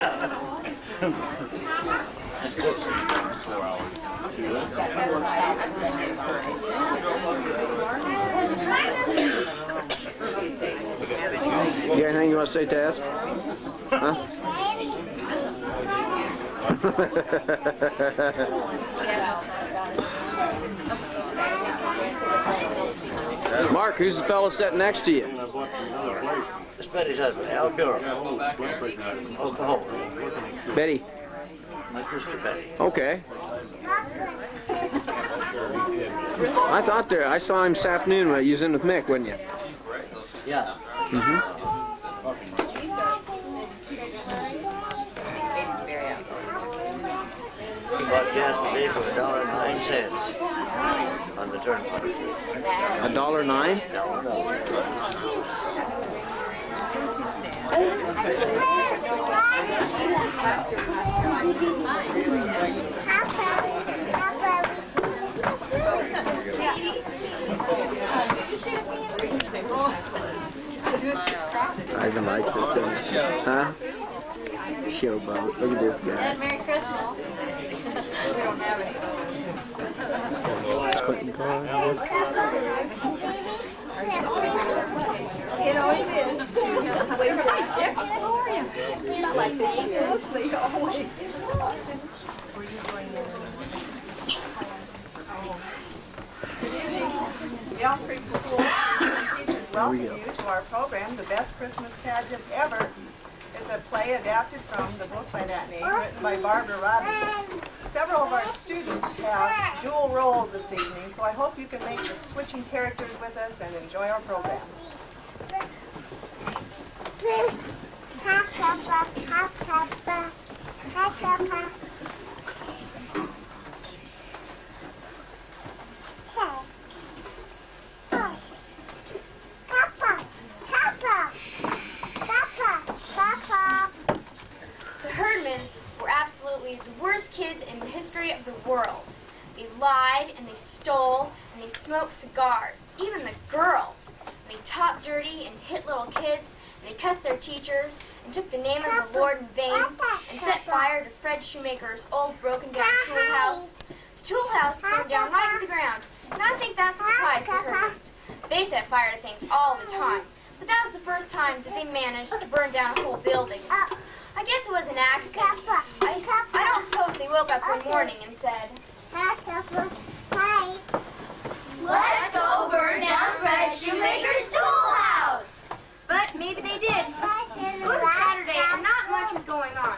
You got anything you want to say, Taz? Huh? Mark, who's the fellow sitting next to you? It's Betty's husband, Al Durham, Oklahoma. Betty. My sister Betty. Okay. I thought I saw him this afternoon when he was in with Mick, wasn't you? Yeah. Mm-hmm. He bought gas today for $1.09 on the turnpike. $1.09? Ivan likes this, doesn't he? Huh? Showboat. Look at this guy. Dad, Merry Christmas. We don't have any. Clinton car. It always is. Hi, Dick. How are you? You like me mostly always. The Elm Creek School teachers welcome you to our program, The Best Christmas Pageant Ever. It's a play adapted from the book by that name, written by Barbara Robinson. Several of our students have dual roles this evening, so I hope you can make the switching characters with us and enjoy our program. The Herdmans were absolutely the worst kids in the history of the world. They lied and they stole and they smoked cigars, even the girls. And they taught dirty and hit little kids, and they cussed their teachers and took the name of the Lord in vain and set fire to Fred Shoemaker's old broken down tool house. The tool house burned down right to the ground, and I think that surprised the Herdmans. They set fire to things all the time, but that was the first time that they managed to burn down a whole building. I guess it was an accident. I don't suppose they woke up one morning and said, "Let's go burn down Fred Shoemaker's tool house." But maybe they did. It was a Saturday and not much was going on.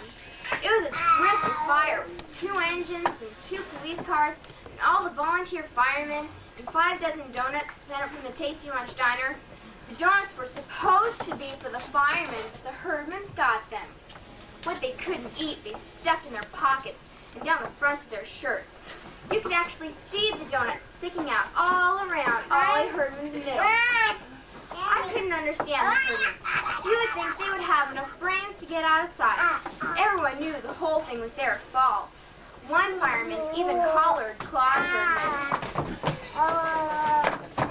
It was a terrific fire with 2 engines and 2 police cars and all the volunteer firemen and 5 dozen donuts sent up from the Tasty Lunch Diner. The donuts were supposed to be for the firemen, but the Herdmans got them. What they couldn't eat, they stuffed in their pockets and down the fronts of their shirts. You could actually see the donuts sticking out all around Ollie Herdman's middle. I couldn't understand the Herdmans. You would think they would have enough brains to get out of sight. Everyone knew the whole thing was their fault. One fireman even collared Claude Herdman.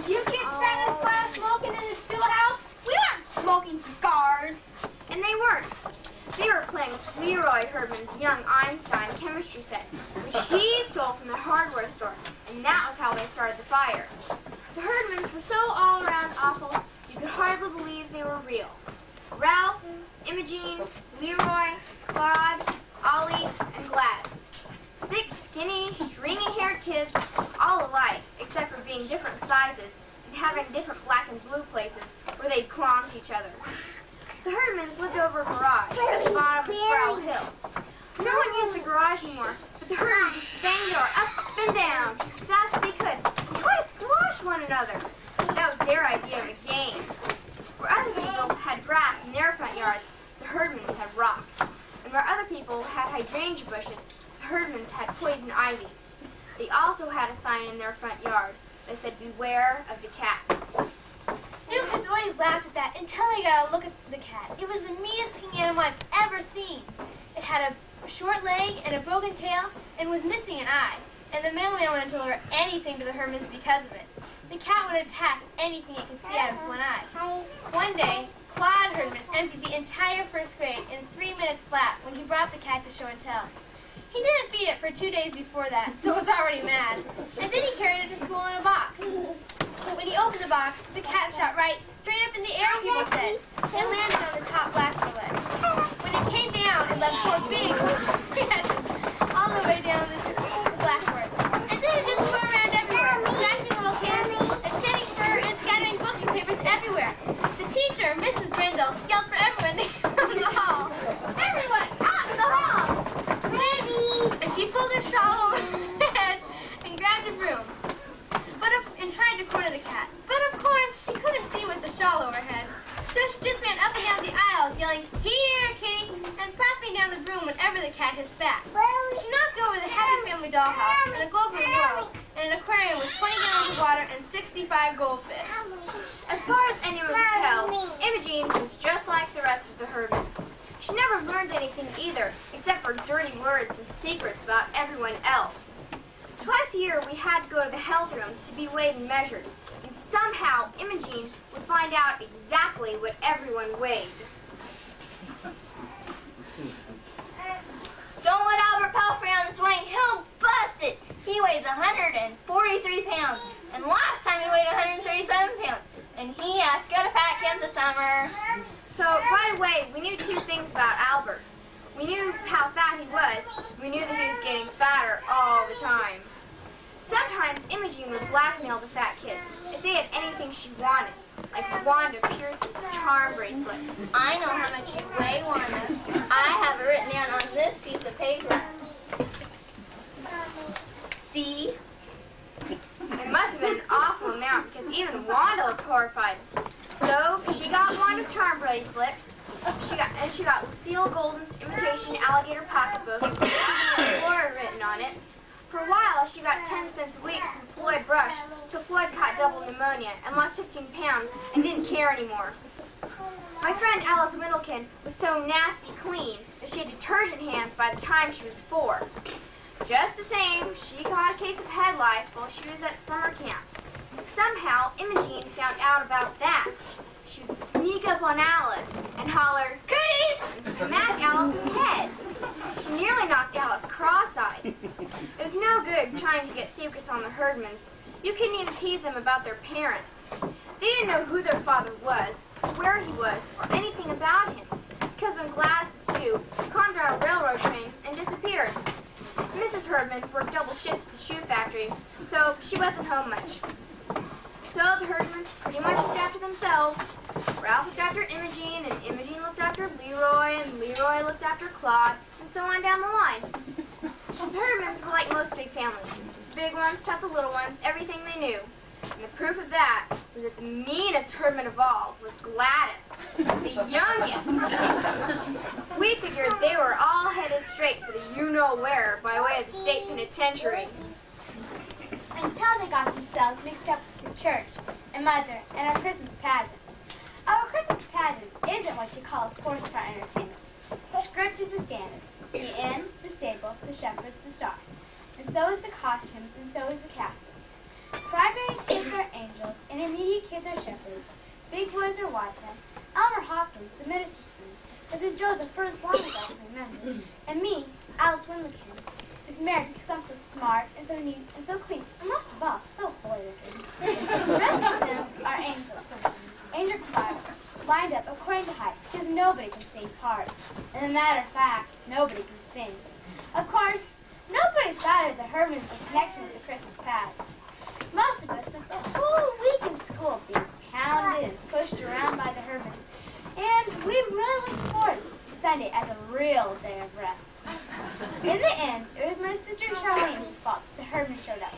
You kids sat in this class smoking in the still house? We weren't smoking cigars. And they weren't. They were playing with Leroy Herdman's young Einstein chemistry set, which he stole from the hardware store, and that was how they started the fire. The Herdmans were so all-around awful, you could hardly believe they were real. Ralph, Imogene, Leroy, Claude, Ollie, and Gladys. 6 skinny, stringy-haired kids, all alike, except for being different sizes and having different black and blue places where they'd clomb to each other. The Herdmans lived over a garage at the bottom of Sproul Hill. No one used the garage anymore, but the Herdmans just banged the door up and down just as fast as they could and tried to squash one another. That was their idea of a game. Where other people had grass in their front yards, the Herdmans had rocks. And where other people had hydrangea bushes, the Herdmans had poison ivy. They also had a sign in their front yard that said, "Beware of the cat." You kids always laughed at that until I got a look at the cat. It was the meanest looking animal I've ever seen. It had a short leg and a broken tail and was missing an eye. And the mailman wouldn't deliver anything to the Herdmans because of it. The cat would attack anything it could see out of its one eye. One day, Claude Herdman emptied the entire first grade in 3 minutes flat when he brought the cat to show and tell. He didn't feed it for 2 days before that, so it was already mad. And then he carried it to school in a box. When he opened the box, the cat shot right straight up in the air, people said, and landed on the top blackboard ledge. When it came down, it left 4 big scratches all the way down the blackboard. And then it just flew around everywhere, scratching little kids and shedding fur and scattering books and papers everywhere. The teacher, Mrs. Brindle, yelled for everyone to get out in the hall. Everyone, out in the hall! And she pulled her shawl over her head and grabbed a broom and tried to corner the cat. But of course, she couldn't see with the shawl over her head. So she just ran up and down the aisles, yelling, "Here, kitty!" and slapping down the broom whenever the cat hissed back. She knocked over the Happy Family dollhouse and a globe of world and an aquarium with 20 gallons of water and 65 goldfish. As far as anyone could tell, Imogene was just like the rest of the Herdmans. She never learned anything either, except for dirty words and secrets about everyone else. Twice a year, we had to go to the health room to be weighed and measured, and somehow Imogene would find out exactly what everyone weighed. Don't let Albert Pelfrey on the swing. He'll bust it. He weighs 143 pounds, and last time he weighed 137 pounds, and he asked to go to Fat Camp this summer. So right away, we knew 2 things about Albert. We knew how fat he was. We knew that he was getting fatter all the time. Sometimes Imogene would blackmail the fat kids if they had anything she wanted, like Wanda Pierce's charm bracelet. I know how much you weigh, Wanda. I have it written down on this piece of paper. See? It must have been an awful amount because even Wanda looked horrified. So she got Wanda's charm bracelet. She got Lucille Golden's imitation alligator pocketbook with Flora written on it. For a while, she got 10 cents a week from Floyd Brush till Floyd caught double pneumonia and lost 15 pounds and didn't care anymore. My friend Alice Windlekin was so nasty clean that she had detergent hands by the time she was 4. Just the same, she caught a case of head lice while she was at summer camp. And somehow, Imogene found out about that. She would sneak up on Alice and holler, "Goodies!" and smack Alice's head. She nearly knocked Alice cross-eyed. It was no good trying to get secrets on the Herdmans. You couldn't even tease them about their parents. They didn't know who their father was, where he was, or anything about him. Because when Gladys was 2, he climbed on a railroad train and disappeared. Mrs. Herdman worked double shifts at the shoe factory, so she wasn't home much. So the Herdmans pretty much looked after themselves. Ralph looked after Imogene, and Imogene looked after Leroy, and Leroy looked after Claude, and so on down the line. The Herdmans were like most big families. The big ones taught the little ones everything they knew. And the proof of that was that the meanest Herdman of all was Gladys, the youngest. We figured they were all headed straight for the you-know-where by way of the state penitentiary. Until they got themselves mixed up with the church and mother and our Christmas pageant. Our Christmas pageant isn't what you call a four-star entertainment. The script is the standard. The inn, the stable, the shepherds, the star. And so is the costumes, and so is the casting. Primary kids are angels, intermediate kids are shepherds, big boys are wise men, Elmer Hopkins, the minister's son, has been Joseph for as long as I can remember. And me, Alice Windlekin, is married because I'm so smart and so neat and so clean, and most of all, so holy-looking. The rest of them are angels, angel choir, lined up according to height, because nobody can sing parts. As a matter of fact, nobody can sing. Of course, nobody thought of the Herdmans in connection with the Christmas pad. Most of us spent the whole week in school being pounded and pushed around by the Herdmans, and we really looked forward to Sunday as a real day of rest. In the end, it was my sister Charlene's fault that the Herdman showed up.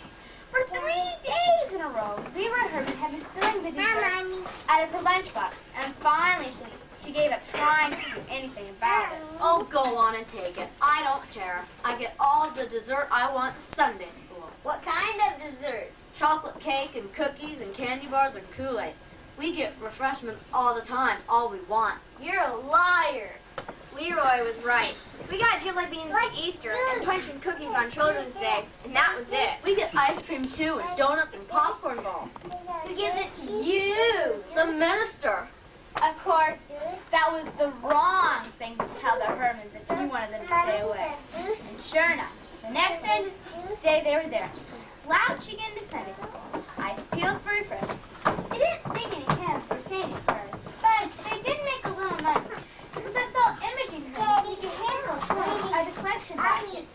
For 3 days in a row, Leroy Herdman had been stealing the dessert out of her lunchbox, and finally she gave up trying to do anything about it. Oh, go on and take it. I don't care. I get all the dessert I want in Sunday school. What kind of dessert? Chocolate cake and cookies and candy bars and Kool-Aid. We get refreshments all the time, all we want. You're a liar. Leroy was right. We got jelly beans at Easter and punch and cookies on Children's Day, and that was it. We get ice cream too, and donuts and popcorn balls. Who gives it to you? The minister. Of course, that was the wrong thing to tell the Hermans if you wanted them to stay away. And sure enough, the next day they were there, slouching into Sunday school, eyes peeled for refreshments. They didn't sing any hymns or say any prayers, but they did make a little money, because I saw Imogen take a handful of coins out of the collection basket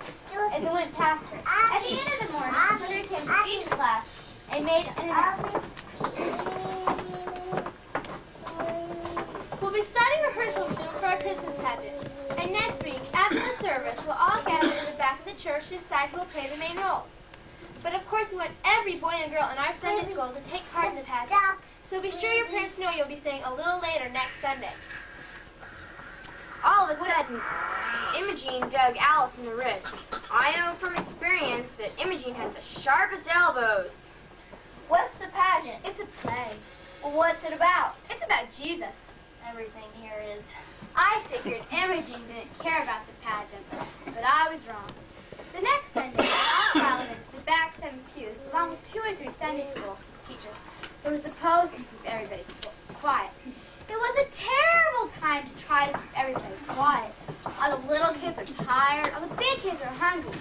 as it went past her. At the end of the morning, Mother came to each class and made an announcement. We'll be starting rehearsal soon for our Christmas pageant, and next week, after the service, we'll all gather in the back of the church to decide who will play the main roles. But of course, we want every boy and girl in our Sunday school to take part in the pageant, so be sure your parents know you'll be staying a little later next Sunday. All of a sudden, Imogene dug Alice in the ribs. I know from experience that Imogene has the sharpest elbows. What's the pageant? It's a play. Well, what's it about? It's about Jesus. Everything here is. I figured Imogen didn't care about the pageant, but I was wrong. The next Sunday, we all filed into the back 7 pews, along with 2 or 3 Sunday school teachers who were supposed to keep everybody quiet. It was a terrible time to try to keep everybody quiet. All the little kids are tired, all the big kids are hungry.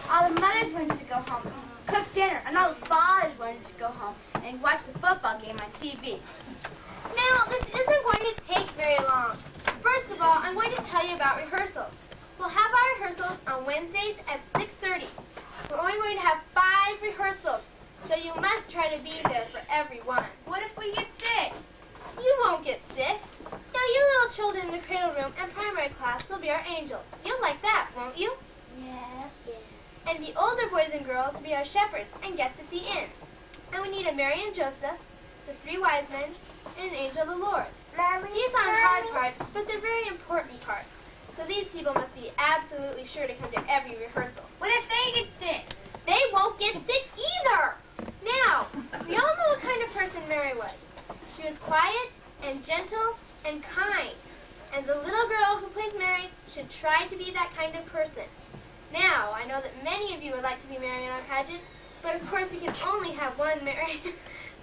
All the mothers wanted to go home and cook dinner, and all the fathers wanted to go home and watch the football game on TV. Now, this isn't going to take very long. First of all, I'm going to tell you about rehearsals. We'll have our rehearsals on Wednesdays at 6:30. We're only going to have 5 rehearsals, so you must try to be there for every one. What if we get sick? You won't get sick. Now, you little children in the cradle room and primary class will be our angels. You'll like that, won't you? Yes. And the older boys and girls will be our shepherds and guests at the inn. And we need a Mary and Joseph, the 3 wise men, and an angel of the Lord. These aren't hard parts, but they're very important parts. So these people must be absolutely sure to come to every rehearsal. What if they get sick? They won't get sick either! Now, we all know what kind of person Mary was. She was quiet and gentle and kind. And the little girl who plays Mary should try to be that kind of person. Now, I know that many of you would like to be Mary in our pageant, but of course we can only have one Mary.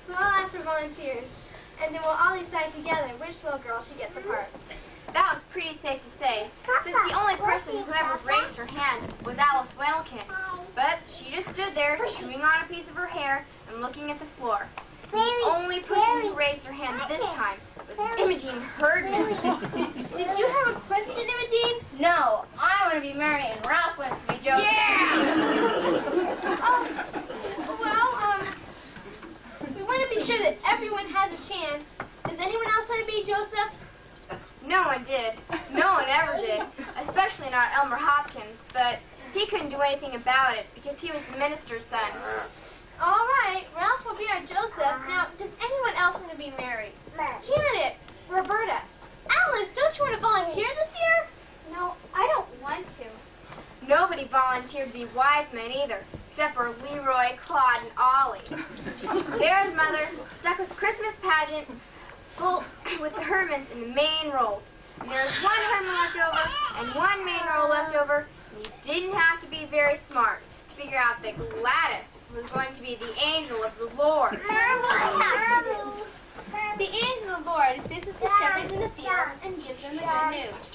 So I'll ask for volunteers. And then we'll all decide together which little girl should get the part. That was pretty safe to say, since the only person who ever raised her hand was Alice Wendelkin. But she just stood there, chewing on a piece of her hair and looking at the floor. The only person who raised her hand this time was Imogene Herdman. Did you have a question, Imogene? No, I want to be Mary and Ralph wants to be Joseph. Yeah! We want to be sure that everyone has a chance. Does anyone else want to be Joseph? No one did. No one ever did, especially not Elmer Hopkins, but he couldn't do anything about it because he was the minister's son. All right, Ralph will be our Joseph. Now, does anyone else want to be Mary? Janet, Roberta, Alice, don't you want to volunteer this year? No, I don't want to. Nobody volunteered to be wise men either, except for Leroy, Claude, and Ollie. There's Mother, stuck with Christmas pageant, full with the Hermans in the main roles. And there's one Herman left over and one main role left over, and you didn't have to be very smart to figure out that Gladys was going to be the angel of the Lord. The angel of the Lord visits the shepherds in the field and gives them the good news.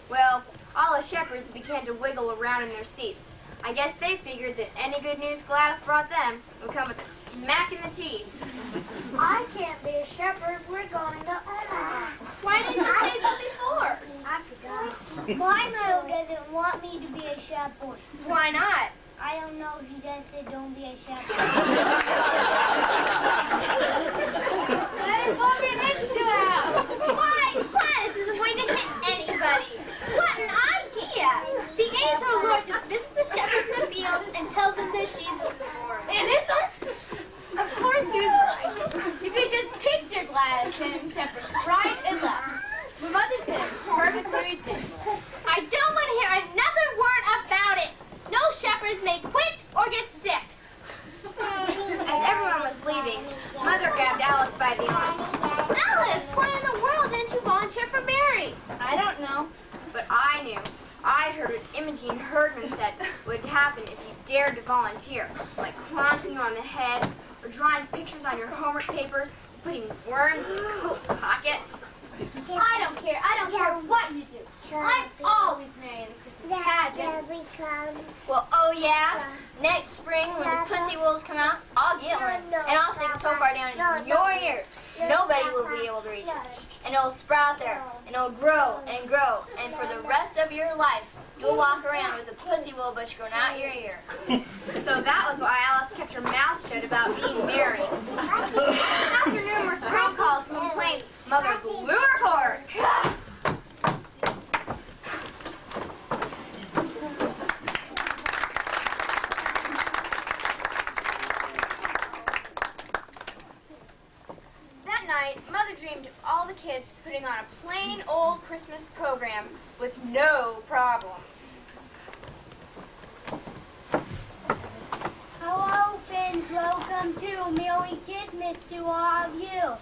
Well, all the shepherds began to wiggle around in their seats. I guess they figured that any good news Gladys brought them would come with a smack in the teeth. I can't be a shepherd. We're going to Omaha. Why didn't you say so before? I forgot. My mother doesn't want me to be a shepherd. Why not? I don't know. She just said don't be a shepherd. That is what we're next to have. Why? Gladys isn't going to hit anybody. What an idea! The angel of the Lord just visits the shepherds in the fields and tells them that Jesus is born. And it's of course he was right. You could just picture Gladys hitting shepherds right and left. My mother says perfectly ridiculous. I don't want to hear another word about it. No shepherds may quit or get sick. As everyone was leaving, Mother grabbed Alice by the arm. Alice, why in the world didn't you volunteer for Mary? I don't know. But I knew. I'd heard what Imogene Herdman said would happen if you dared to volunteer, like clonking you on the head, or drawing pictures on your homework papers, or putting worms in the coat pocket. I don't care. I don't care what you do. I'm always marrying the Christmas pageant. Well, oh yeah? Next spring when the Pussy Willows come out, I'll get one. And I'll stick a topar down in your ear. Nobody will be able to reach it. And it'll sprout there. And it'll grow and grow. And for the rest of your life, you'll walk around with a pussy willow bush growing out your ear. So that was why Alice kept her mouth shut about being married. After numerous phone calls and complaints, Mother blew her horn. That night, Mother dreamed of all the kids putting on a plain old Christmas program with no problems. Hello, friends. Welcome to Merry Christmas to all of you.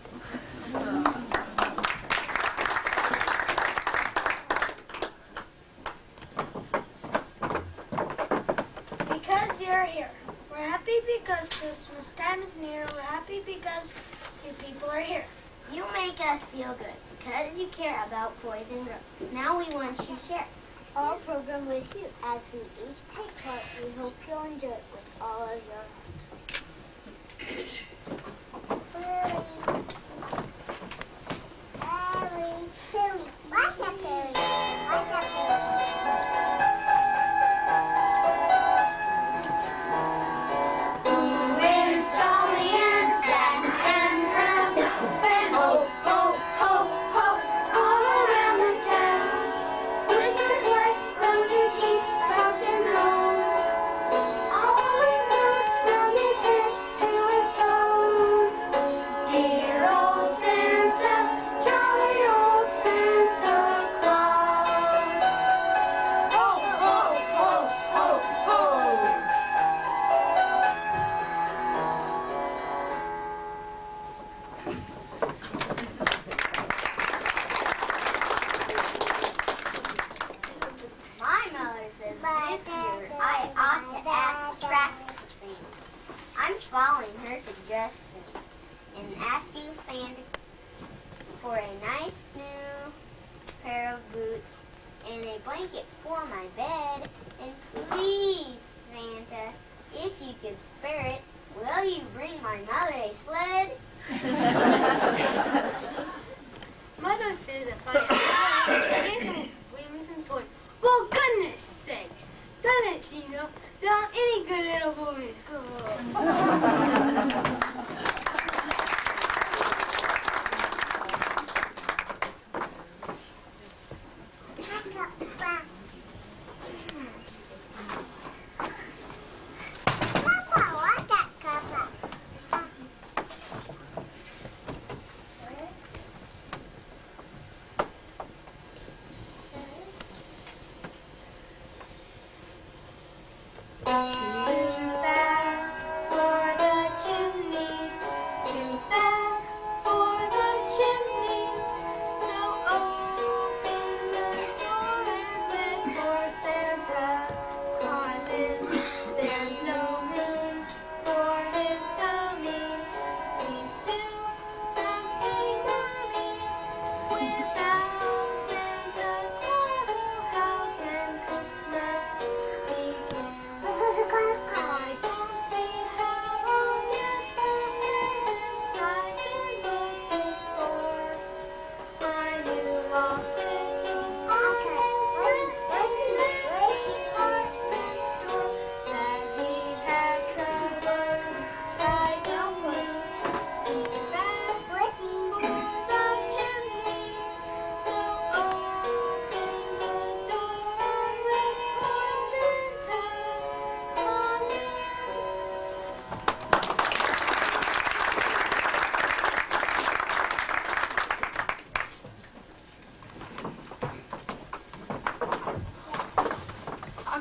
Because you're here. We're happy because Christmas time is near. We're happy because you people are here. You make us feel good because you care about boys and girls. Now we want you to share our program with you. As we each take part, we hope you'll enjoy it with all of your heart. Following her suggestion and asking Santa for a nice new pair of boots and a blanket for my bed. And please, Santa, if you can spare it, will you bring my mother a sled? Mother says if I have wings and toys. For goodness sakes, doesn't she know? There aren't any good little boys.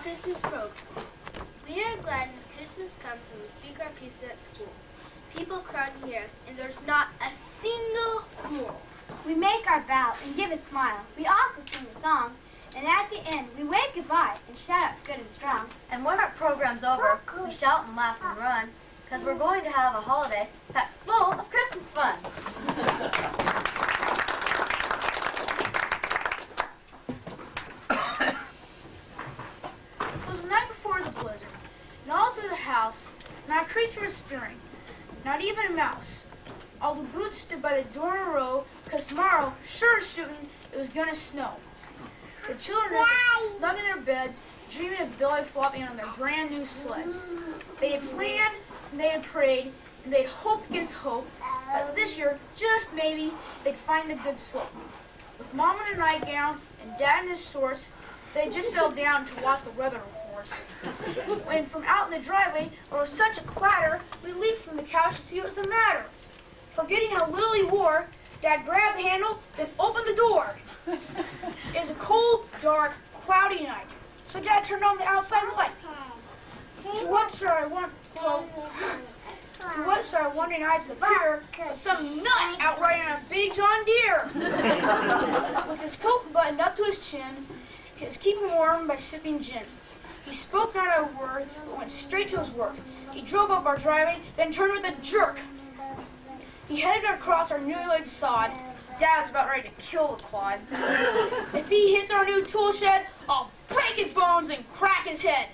Christmas program. We are glad when Christmas comes and we speak our pieces at school. People crowd and hear us, and there's not a single fool. We make our bow and give a smile. We also sing a song, and at the end, we wave goodbye and shout out good and strong. And when our program's over, we shout and laugh and run, because we're going to have a holiday packed full of Christmas fun. to the house. Not a creature was stirring, not even a mouse. All the boots stood by the door in a row, because tomorrow, sure as shooting, it was going to snow. The children were snug in their beds, dreaming of belly flopping on their brand new sleds. They had planned, and they had prayed, and they had hoped against hope that this year, just maybe, they'd find a good slope. With Mom in her nightgown and Dad in his shorts, they had just settled down to watch the weather reports. When from out in the driveway there was such a clatter, we leaped from the couch to see what was the matter. Forgetting how little he wore, Dad grabbed the handle, then opened the door. It was a cold, dark, cloudy night, so Dad turned on the outside light. To what should our wondering eyes appear was some nut out riding on a big John Deere. With his coat buttoned up to his chin, he was keeping warm by sipping gin. He spoke not a word, but went straight to his work. He drove up our driveway, then turned with a jerk. He headed across our newly laid sod. Dad was about ready to kill the clod. If he hits our new tool shed, I'll break his bones and crack his head.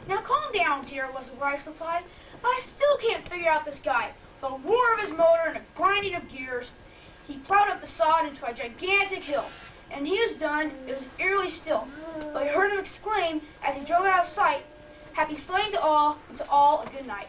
Now calm down, dear, was the wife's reply. I still can't figure out this guy. The roar of his motor and the grinding of gears. He plowed up the sod into a gigantic hill. And he was done, it was eerily still. But I heard him exclaim as he drove out of sight, "Happy sledding to all, and to all a good night."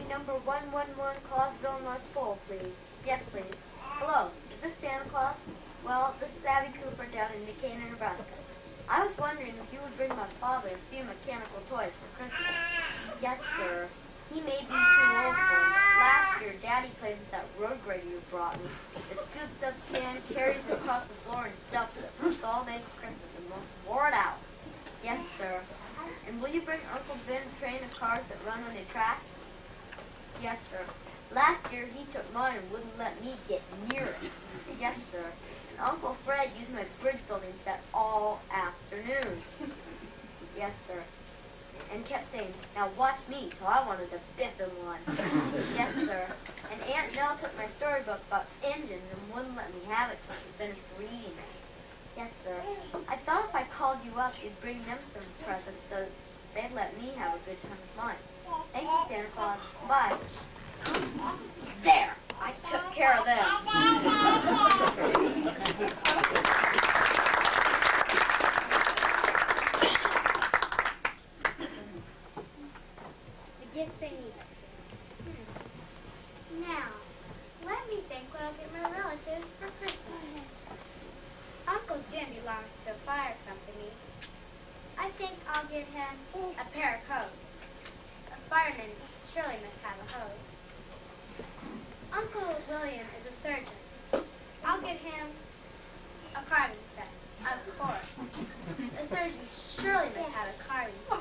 Number 111 Clausville North Pole, please. Yes, please. Hello, is this Santa Claus? Well, this is Abby Cooper down in Decatur, Nebraska. I was wondering if you would bring my father a few mechanical toys for Christmas. Yes, sir. He may be too old for them, but last year Daddy played with that road grader you brought me. It scoops up sand, carries it across the floor, and dumps it all day for Christmas and wore it out. Yes, sir. And will you bring Uncle Ben a train of cars that run on the track? Yes, sir. Last year, he took mine and wouldn't let me get near it. Yes, sir. And Uncle Fred used my bridge building set all afternoon. Yes, sir. And kept saying, now watch me, till I wanted the fifth in one. Yes, sir. And Aunt Nell took my storybook about engines and wouldn't let me have it till she finished reading it. Yes, sir. I thought if I called you up, you'd bring them some presents so they'd let me have a good time with mine. Thank you, Santa Claus. Bye. There. I took care of them. The gifts they need. Now, let me think what I'll get my relatives for Christmas. Uncle Jim belongs to a fire company. I think I'll get him a pair of hose. A fireman surely must have a hose. Uncle William is a surgeon. I'll get him a carving set, of course. A surgeon surely must have a carving set.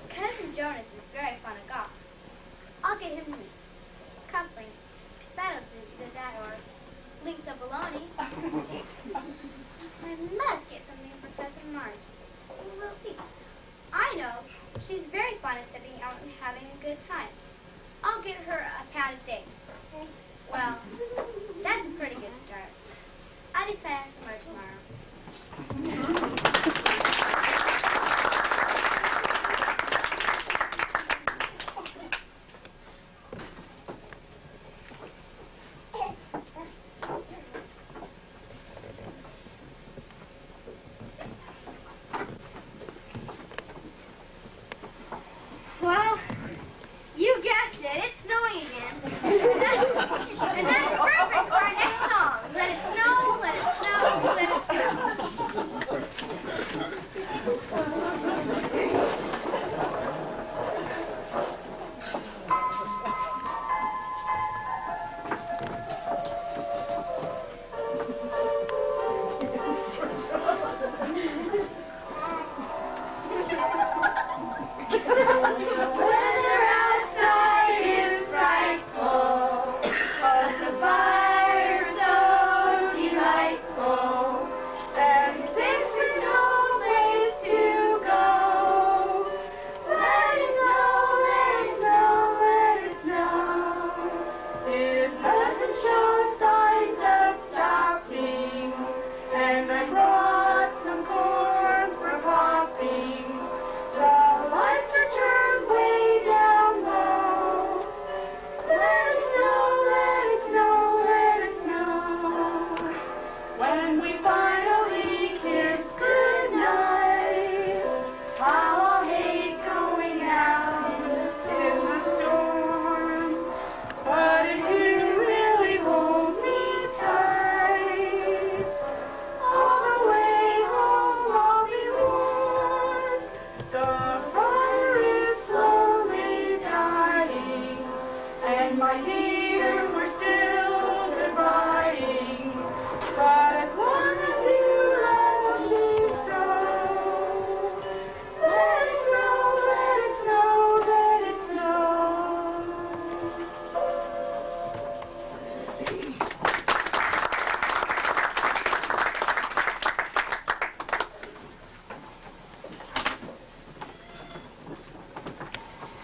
Cousin Jonas is very fond of golf. I'll get him links, cufflinks. That'll do either that or links of baloney. I must get something for Cousin Margie. What will it be? I know. She's very fond of stepping out and having a good time. I'll get her a pound of dates. Well, that's a pretty good start. I'll decide on some more tomorrow. Well, you guessed it. It's snowing again. My dear, we're still dividing, but as long as you love me so, let it snow, let it snow, let it snow.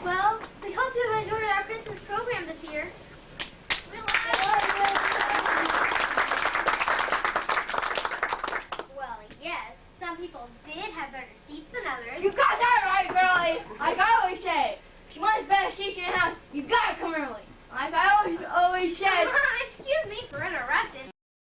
Well, we hope you've enjoyed our Christmas program this year. Well, yes, some people did have better seats than others. You got that right, girlie. Like I always say, if you want better seats in your house, you gotta come early. Like I always said. Excuse me for interrupting.